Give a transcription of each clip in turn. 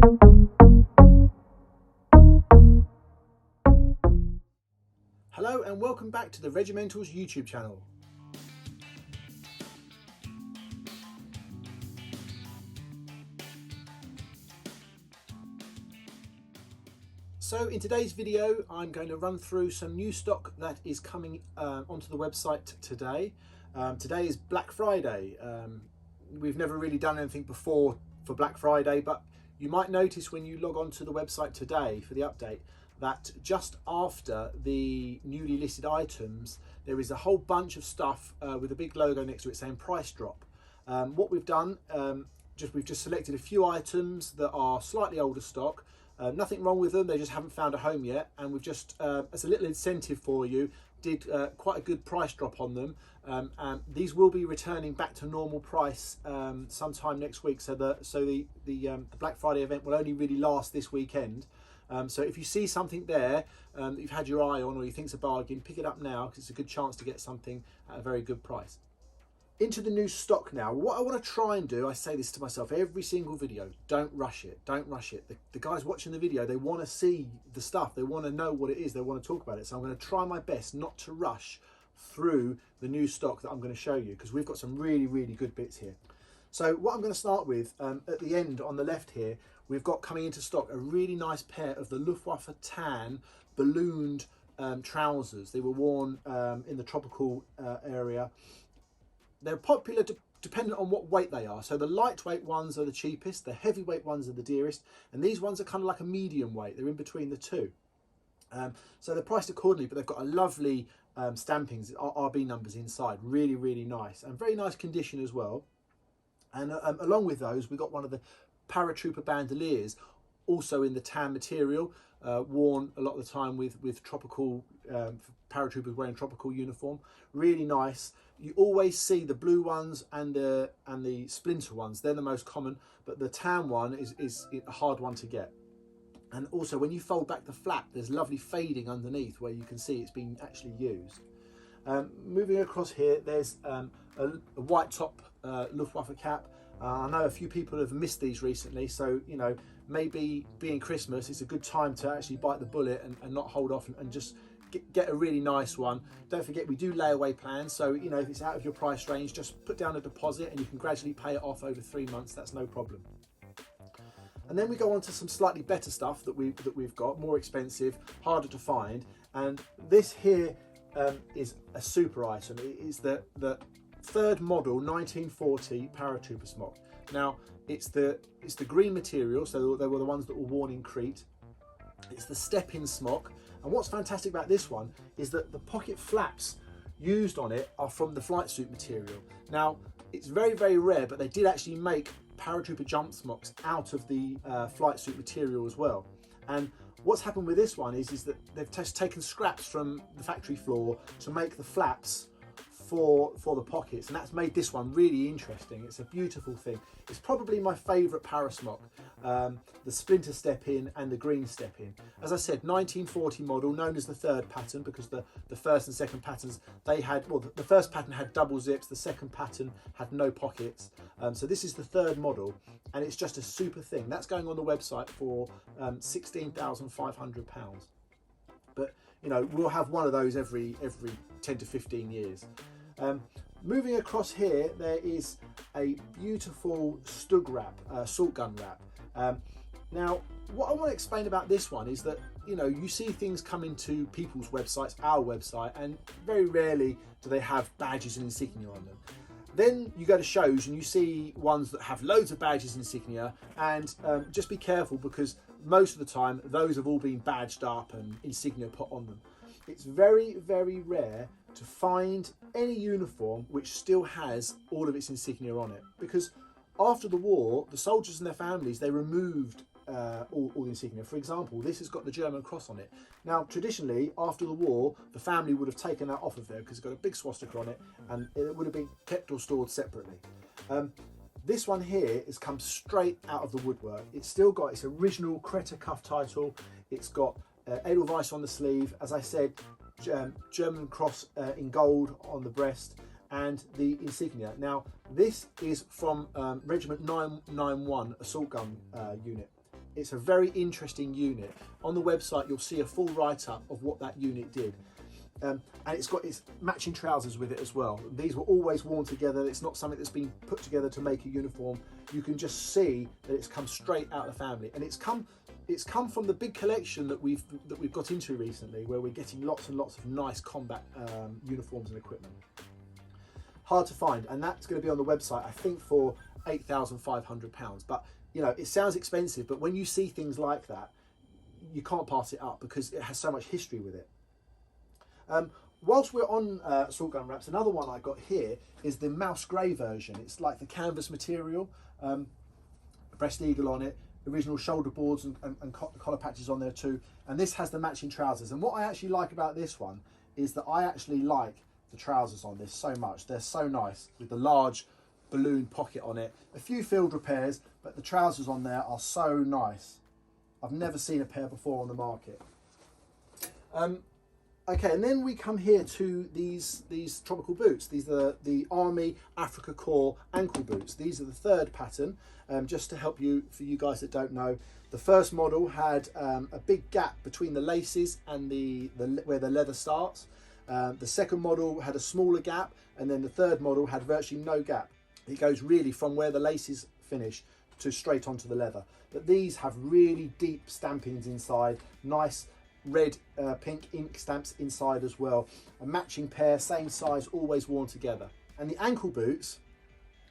Hello and welcome back to the Regimentals YouTube channel. So in today's video I'm going to run through some new stock that is coming onto the website today. Today is Black Friday. We've never really done anything before for Black Friday, but you might notice when you log on to the website today for the update that just after the newly listed items there is a whole bunch of stuff with a big logo next to it saying price drop. What we've done, we've just selected a few items that are slightly older stock. Nothing wrong with them, they just haven't found a home yet, and we've just, as a little incentive for you, did quite a good price drop on them. And these will be returning back to normal price sometime next week, so the Black Friday event will only really last this weekend. So if you see something there that you've had your eye on or you think's a bargain, pick it up now because it's a good chance to get something at a very good price. Into the new stock now. What I want to try and do, I say this to myself every single video, don't rush it, don't rush it. The guys watching the video, they want to see the stuff, they want to know what it is, they want to talk about it. So I'm going to try my best not to rush through the new stock that I'm going to show you, because we've got some really, really good bits here. So what I'm going to start with, at the end on the left here, we've got coming into stock a really nice pair of the Luftwaffe tan ballooned trousers. They were worn in the tropical area. They're popular dependent on what weight they are. So the lightweight ones are the cheapest, the heavyweight ones are the dearest, and these ones are kind of like a medium weight. They're in between the two. So they're priced accordingly, but they've got a lovely stampings, RB numbers inside. Really, really nice, and very nice condition as well. And along with those, we got one of the paratrooper bandoliers, also in the tan material, worn a lot of the time with tropical paratroopers wearing tropical uniform. Really nice. You always see the blue ones and the splinter ones. They're the most common, but the tan one is a hard one to get. And also when you fold back the flap, there's lovely fading underneath where you can see it's been actually used. Moving across here, there's a white top Luftwaffe cap. I know a few people have missed these recently, so you know, maybe being Christmas, it's a good time to actually bite the bullet and not hold off and just get a really nice one. Don't forget we do layaway plans, so you know, if it's out of your price range, just put down a deposit and you can gradually pay it off over 3 months. That's no problem. And then we go on to some slightly better stuff that we've got, more expensive, harder to find. And this here is a super item. It is the third model 1940 paratrooper smock. Now it's the green material, so they were the ones that were worn in Crete. It's the step-in smock, and what's fantastic about this one is that the pocket flaps used on it are from the flight suit material. Now it's very, very rare, but they did actually make paratrooper jump smocks out of the flight suit material as well. And what's happened with this one is that they've just taken scraps from the factory floor to make the flaps for the pockets, and that's made this one really interesting. It's a beautiful thing. It's probably my favourite parasmock, the splinter step in and the green step in. As I said, 1940 model, known as the third pattern, because the first and second patterns, they had, well, the first pattern had double zips, the second pattern had no pockets. So this is the third model, and it's just a super thing. That's going on the website for £16,500. But you know, we'll have one of those every 10 to 15 years. Moving across here, there is a beautiful Stug wrap, assault gun wrap. Now, what I want to explain about this one is that, you know, you see things come into people's websites, our website, and very rarely do they have badges and insignia on them. Then you go to shows and you see ones that have loads of badges and insignia, and just be careful, because most of the time those have all been badged up and insignia put on them. It's very, very rare to find any uniform which still has all of its insignia on it, because after the war, the soldiers and their families, they removed all the insignia. For example, this has got the German cross on it. Now, traditionally, after the war, the family would have taken that off of there because it's got a big swastika on it, and it would have been kept or stored separately. This one here has come straight out of the woodwork. It's still got its original Kreta cuff title. It's got Edelweiss on the sleeve, as I said, German cross in gold on the breast, and the insignia. Now, this is from Regiment 991 assault gun unit. It's a very interesting unit. On the website, you'll see a full write-up of what that unit did. And it's got its matching trousers with it as well. These were always worn together. It's not something that's been put together to make a uniform. You can just see that it's come straight out of the family, and it's come from the big collection that we've got into recently, where we're getting lots and lots of nice combat uniforms and equipment. Hard to find, and that's going to be on the website, I think, for £8,500. But you know, it sounds expensive, but when you see things like that, you can't pass it up because it has so much history with it. Whilst we're on assault gun wraps, another one I got here is the mouse grey version. It's like the canvas material, breast eagle on it, original shoulder boards and collar patches on there too. And this has the matching trousers. And what I actually like about this one is that I actually like the trousers on this so much. They're so nice with the large balloon pocket on it. A few field repairs, but the trousers on there are so nice. I've never seen a pair before on the market. Okay, and then we come here to these tropical boots. These are the Army Africa Corps ankle boots. These are the third pattern. Just to help you, for you guys that don't know, the first model had a big gap between the laces and where the leather starts. The second model had a smaller gap, and then the third model had virtually no gap. It goes really from where the laces finish to straight onto the leather. But these have really deep stampings inside, nice red pink ink stamps inside as well. A matching pair, same size, always worn together. And the ankle boots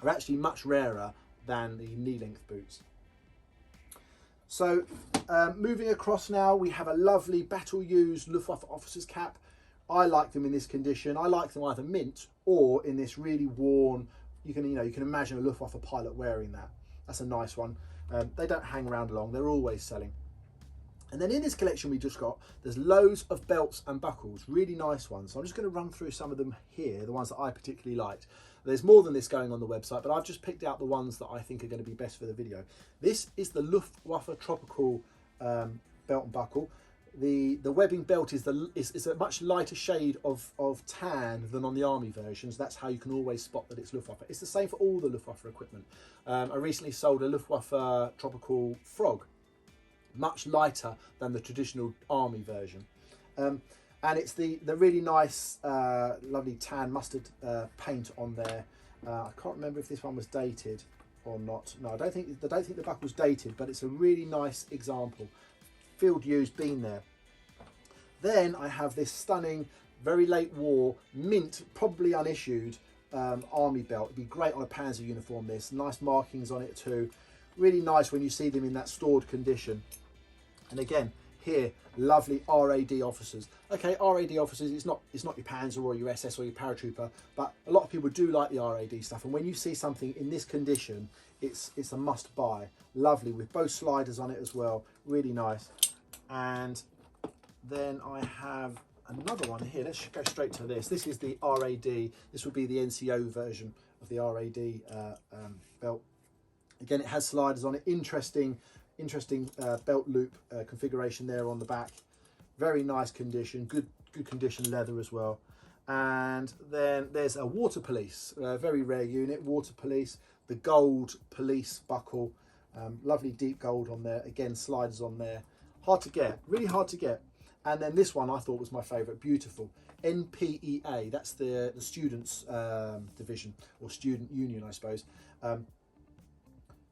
are actually much rarer than the knee-length boots. So moving across now, we have a lovely battle-used Luftwaffe officer's cap. I like them in this condition. I like them either mint or in this really worn. You can imagine a Luftwaffe pilot wearing that. That's a nice one. They don't hang around long. They're always selling. And then in this collection we just got, there's loads of belts and buckles, really nice ones. So I'm just going to run through some of them here, the ones that I particularly liked. There's more than this going on the website, but I've just picked out the ones that I think are going to be best for the video. This is the Luftwaffe Tropical belt and buckle. The webbing belt is a much lighter shade of tan than on the Army versions. That's how you can always spot that it's Luftwaffe. It's the same for all the Luftwaffe equipment. I recently sold a Luftwaffe Tropical frog, much lighter than the traditional Army version, and it's the really nice lovely tan mustard paint on there. I can't remember if this one was dated or not. No, I don't think the buckle's dated, but it's a really nice example, field used, been there. Then I have this stunning, very late war mint, probably unissued Army belt. It'd be great on a Panzer uniform. This nice markings on it too. Really nice when you see them in that stored condition. And again, here, lovely RAD officers. Okay, RAD officers, it's not your Panzer or your SS or your paratrooper, but a lot of people do like the RAD stuff. And when you see something in this condition, it's a must buy. Lovely, with both sliders on it as well. Really nice. And then I have another one here. Let's go straight to this. This is the RAD. This would be the NCO version of the RAD belt. Again, it has sliders on it. Interesting belt loop configuration there on the back. Very nice condition. Good condition leather as well. And then there's a water police, a very rare unit. Water police, the gold police buckle. Lovely deep gold on there. Again, sliders on there. Hard to get. Really hard to get. And then this one I thought was my favourite. Beautiful. NPEA. That's the students division, or student union, I suppose.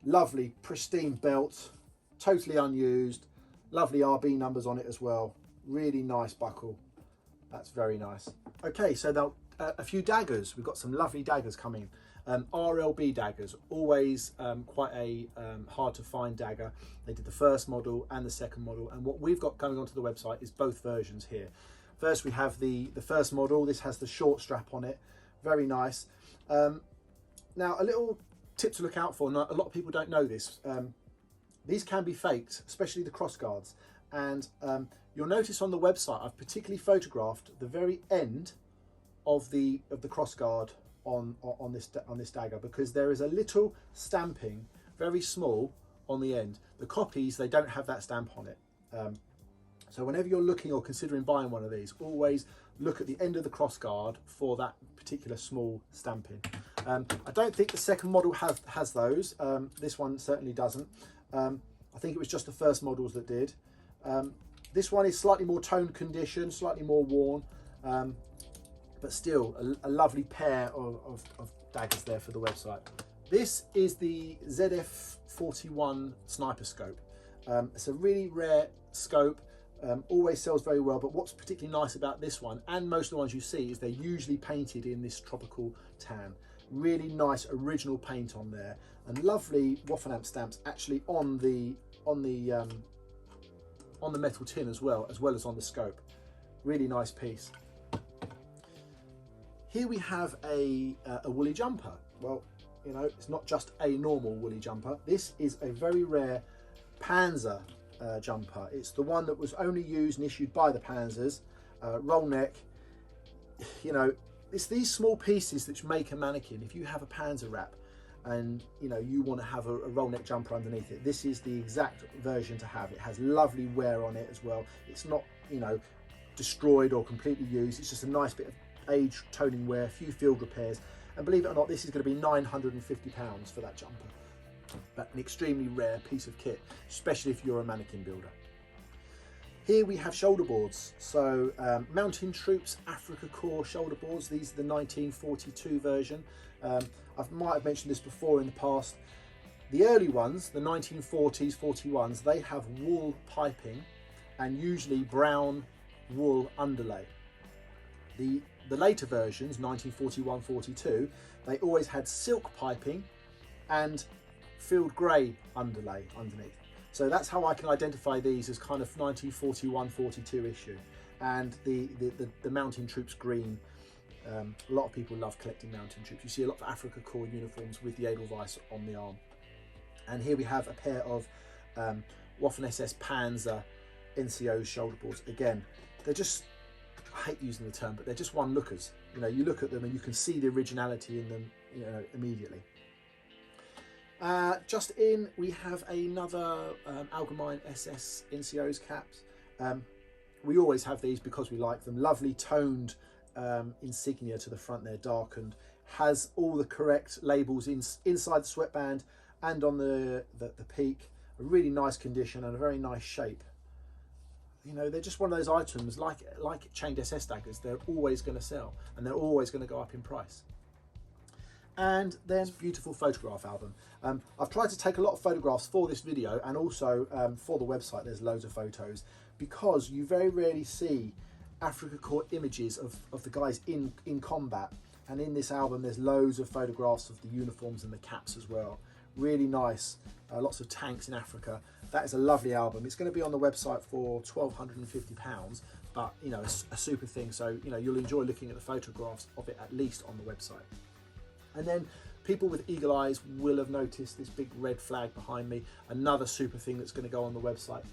Lovely pristine belt, totally unused, lovely RB numbers on it as well. Really nice buckle. That's very nice. Okay, so now a few daggers. We've got some lovely daggers coming. RLB daggers, always quite a hard to find dagger. They did the first model and the second model, and what we've got coming onto the website is both versions here. First we have the first model. This has the short strap on it. Very nice. Now a little tip to look out for, and a lot of people don't know this, these can be faked, especially the cross guards, and you'll notice on the website I've particularly photographed the very end of the cross guard on this dagger, because there is a little stamping, very small, on the end. The copies, they don't have that stamp on it. So whenever you're looking or considering buying one of these, always look at the end of the cross guard for that particular small stamping. I don't think the second model has those. This one certainly doesn't. I think it was just the first models that did. This one is slightly more toned condition, slightly more worn, but still a lovely pair of daggers there for the website. This is the ZF-41 sniper scope. It's a really rare scope, always sells very well, but what's particularly nice about this one, and most of the ones you see, is they're usually painted in this tropical tan. Really nice original paint on there, and lovely Waffenamp stamps actually on the metal tin as well as on the scope. Really nice piece. Here we have a woolly jumper. Well, you know, it's not just a normal woolly jumper. This is a very rare Panzer jumper. It's the one that was only used and issued by the Panzers. Roll neck. You know, it's these small pieces that make a mannequin. If you have a Panzer wrap and you know you want to have a roll neck jumper underneath it, this is the exact version to have. It has lovely wear on it as well. It's not, you know, destroyed or completely used. It's just a nice bit of age toning wear, a few field repairs, and believe it or not, this is going to be £950 for that jumper. But an extremely rare piece of kit, especially if you're a mannequin builder. Here we have shoulder boards. So Mountain Troops Africa Corps shoulder boards. These are the 1942 version. I might have mentioned this before in the past. The early ones, the 1940s, 41s, they have wool piping and usually brown wool underlay. The later versions, 1941, 42, they always had silk piping and field grey underlay underneath. So that's how I can identify these as kind of 1941, 42 issue. And the Mountain Troops green. A lot of people love collecting Mountain Troops. You see a lot of Africa Corps uniforms with the Edelweiss on the arm. And here we have a pair of Waffen-SS Panzer NCO's shoulder boards. Again, they're just, I hate using the term, but they're just one lookers. You know, you look at them and you can see the originality in them, you know, immediately. Just in, we have another Allgemeine SS NCO's caps. We always have these because we like them. Lovely toned insignia to the front there, darkened. Has all the correct labels inside the sweatband and on the peak. A really nice condition and a very nice shape. You know, they're just one of those items, like chained SS daggers, they're always going to sell and they're always going to go up in price. And then beautiful photograph album. I've tried to take a lot of photographs for this video, and also for the website there's loads of photos, because you very rarely see Africa Corps images of the guys in combat. And in this album there's loads of photographs of the uniforms and the caps as well. Really nice. Lots of tanks in Africa. That is a lovely album. It's going to be on the website for £1,250, but you know, a super thing. So you know, you'll enjoy looking at the photographs of it, at least on the website. And then people with eagle eyes will have noticed this big red flag behind me. Another super thing that's going to go on the website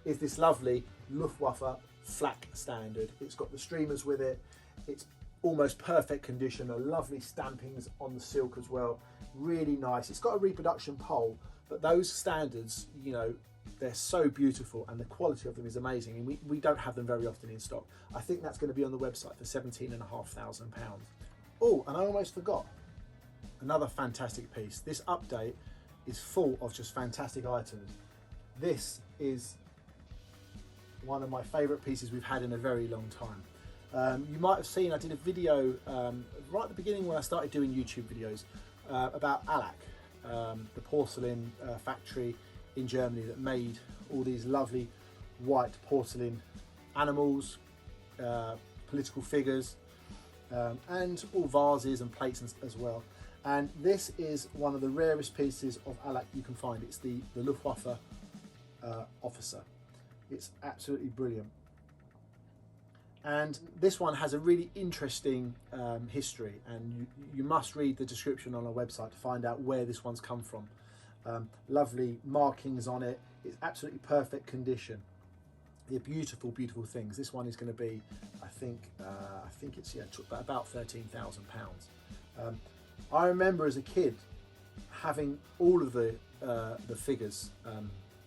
is this lovely Luftwaffe flak standard. It's got the streamers with it. It's almost perfect condition. A lovely stampings on the silk as well. Really nice. It's got a reproduction pole, but those standards, you know, they're so beautiful and the quality of them is amazing, and we don't have them very often in stock. I think that's going to be on the website for £17,500. Oh, and I almost forgot. Another fantastic piece. This update is full of just fantastic items. This is one of my favourite pieces we've had in a very long time. You might have seen I did a video right at the beginning when I started doing YouTube videos about Alak, the porcelain factory in Germany that made all these lovely white porcelain animals, political figures, and all vases and plates as well. And this is one of the rarest pieces of Alak you can find. It's the Luftwaffe officer. It's absolutely brilliant. And this one has a really interesting history, and you must read the description on our website to find out where this one's come from. Lovely markings on it. It's absolutely perfect condition. They're beautiful, beautiful things. This one is going to be, I think it's about £13,000. I remember as a kid having all of the figures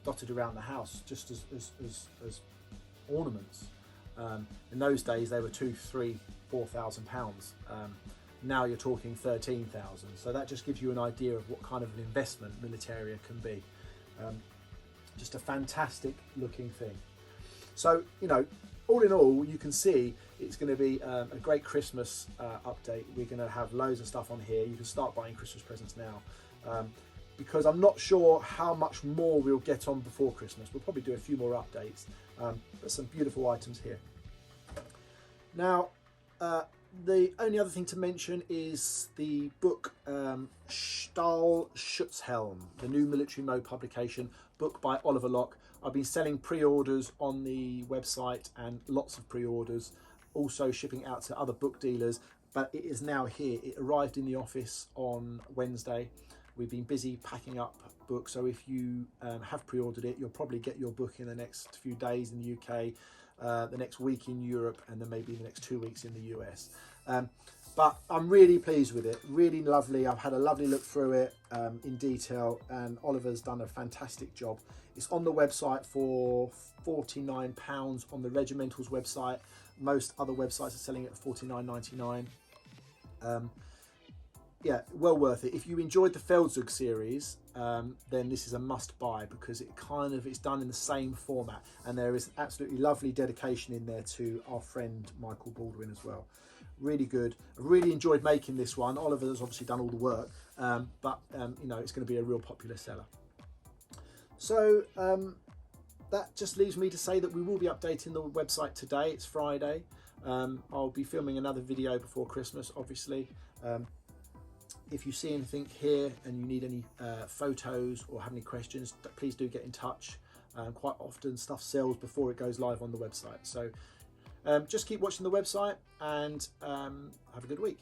dotted around the house just as ornaments. In those days they were £2,000, £3,000, £4,000. Now you're talking 13,000. So that just gives you an idea of what kind of an investment Militaria can be. Just a fantastic looking thing. So, you know, all in all, you can see it's going to be a great Christmas update. We're going to have loads of stuff on here. You can start buying Christmas presents now, because I'm not sure how much more we'll get on before Christmas. We'll probably do a few more updates, but some beautiful items here. Now, the only other thing to mention is the book Stahlschutzhelm, the new military mode publication, book by Oliver Locke. I've been selling pre-orders on the website and lots of pre-orders, also shipping out to other book dealers, but it is now here. It arrived in the office on Wednesday. We've been busy packing up books, so if you have pre-ordered it, you'll probably get your book in the next few days in the UK, the next week in Europe, and then maybe the next 2 weeks in the US. But I'm really pleased with it, really lovely. I've had a lovely look through it in detail, and Oliver's done a fantastic job. It's on the website for £49 on the Regimentals website. Most other websites are selling it for £49.99. Yeah, well worth it. If you enjoyed the Feldzug series, then this is a must buy, because it's done in the same format, and there is absolutely lovely dedication in there to our friend Michael Baldwin as well. Really good. I really enjoyed making this one. Oliver has obviously done all the work, but you know, it's going to be a real popular seller. So that just leaves me to say that we will be updating the website today. It's Friday. I'll be filming another video before Christmas, obviously. If you see anything here and you need any photos or have any questions, please do get in touch. Quite often stuff sells before it goes live on the website. So just keep watching the website and have a good week.